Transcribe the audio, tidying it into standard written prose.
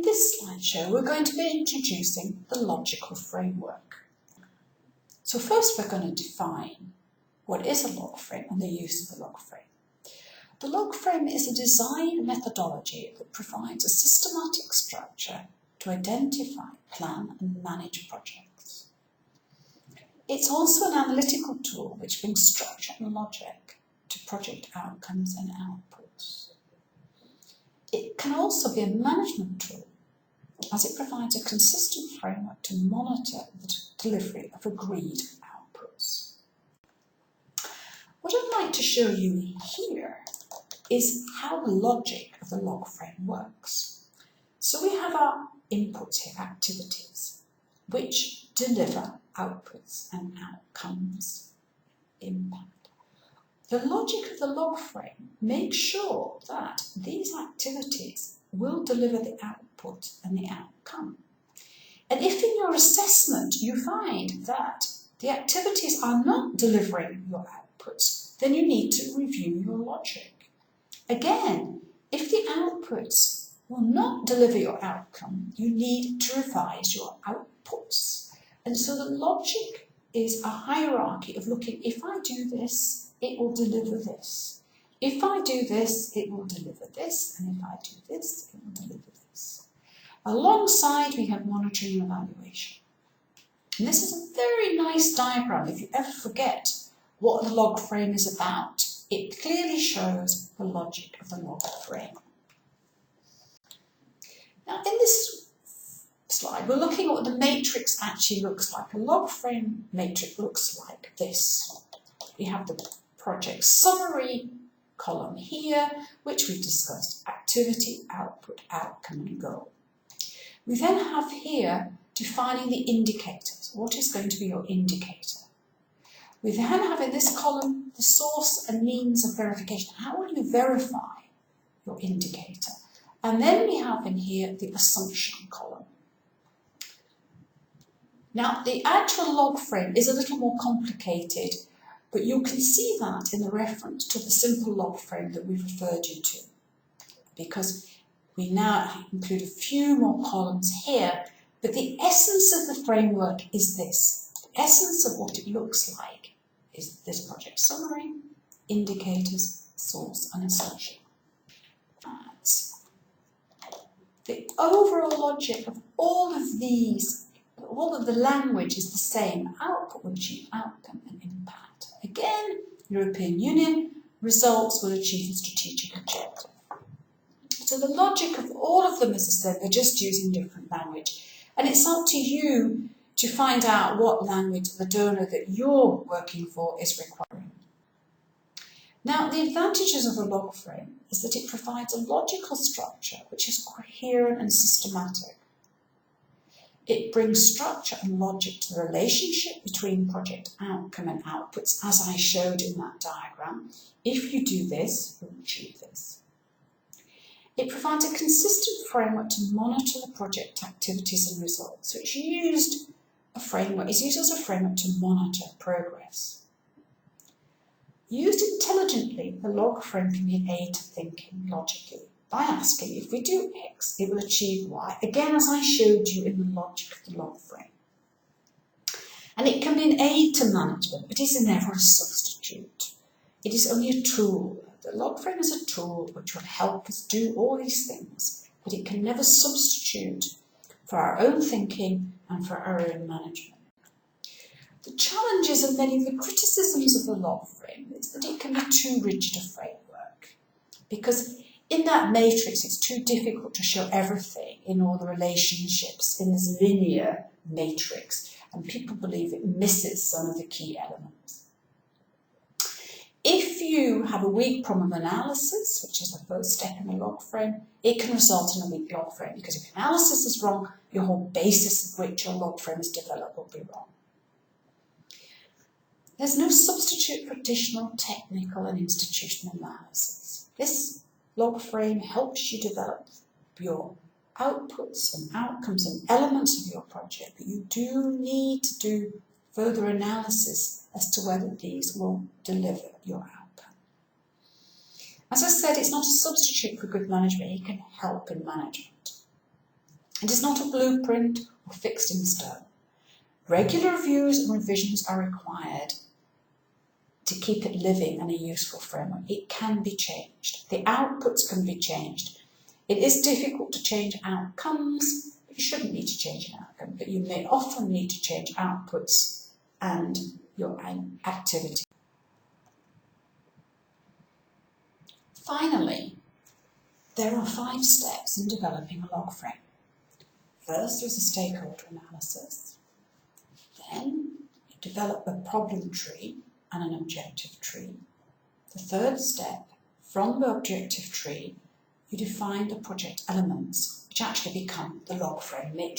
this slideshow, we're going to be introducing the logical framework. So first we're going to define what is a log frame and the use of the log frame. The log frame is a design methodology that provides a systematic structure to identify, plan and manage projects. It's also an analytical tool which brings structure and logic to project outcomes and outputs. It can also be a management tool as it provides a consistent framework to monitor the delivery of agreed outputs. What I'd like to show you here is how the logic of the log frame works. So we have our inputs here, activities, which deliver outputs and outcomes, impact. The logic of the log frame makes sure that these activities will deliver the output and the outcome. And if in your assessment you find that the activities are not delivering your outputs, then you need to review your logic. Again, if the outputs will not deliver your outcome, you need to revise your outputs. And so the logic is a hierarchy of looking, if I do this, it will deliver this. If I do this, it will deliver this, and if I do this, it will deliver this. Alongside, we have monitoring and evaluation. And this is a very nice diagram. If you ever forget what the log frame is about, it clearly shows the logic of the log frame. Now, in this slide, we're looking at what the matrix actually looks like. A log frame matrix looks like this. We have the project summary column here, which we've discussed, activity, output, outcome and goal. We then have here defining the indicators. What is going to be your indicator? We then have in this column the source and means of verification. How will you verify your indicator? And then we have in here the assumption column. Now the actual log frame is a little more complicated, but you can see that in the reference to the simple log frame that we've referred you to, because we now include a few more columns here, but the essence of the framework is this. The essence of what it looks like is this project summary, indicators, source and assumption. The overall logic of all of these, all of the language is the same. Output will achieve outcome and impact. Again, European Union, results will achieve the strategic objective. So the logic of all of them, as I said, they're just using different language. And it's up to you to find out what language the donor that you're working for is requiring. Now, the advantages of the log frame is that it provides a logical structure which is coherent and systematic. It brings structure and logic to the relationship between project outcome and outputs, as I showed in that diagram. If you do this, you'll achieve this. It provides a consistent framework to monitor the project activities and results. So it's used as a framework to monitor progress. Used intelligently, the log frame can be an aid to thinking logically by asking, if we do X, it will achieve Y. Again, as I showed you in the logic of the log frame. And it can be an aid to management, but it is never a substitute. It is only a tool. The log frame is a tool which will help us do all these things, but it can never substitute for our own thinking and for our own management. The challenges and many of the criticisms of the log frame is that it can be too rigid a framework, because in that matrix it's too difficult to show everything in all the relationships in this linear matrix, and people believe it misses some of the key elements. If you have a weak problem of analysis, which is the first step in the log frame, it can result in a weak log frame, because if analysis is wrong, your whole basis of which your log frame is developed will be wrong. There's no substitute for additional technical and institutional analysis. This log frame helps you develop your outputs and outcomes and elements of your project, but you do need to do further analysis as to whether these will deliver your outcome. As I said, it's not a substitute for good management, it can help in management. It is not a blueprint or fixed in stone. Regular reviews and revisions are required to keep it living and a useful framework. It can be changed. The outputs can be changed. It is difficult to change outcomes. You shouldn't need to change an outcome, but you may often need to change outputs and your activity. Finally, there are 5 steps in developing a log frame. First, there's a stakeholder analysis. Then you develop a problem tree and an objective tree. The third step, from the objective tree, you define the project elements, which actually become the log frame matrix.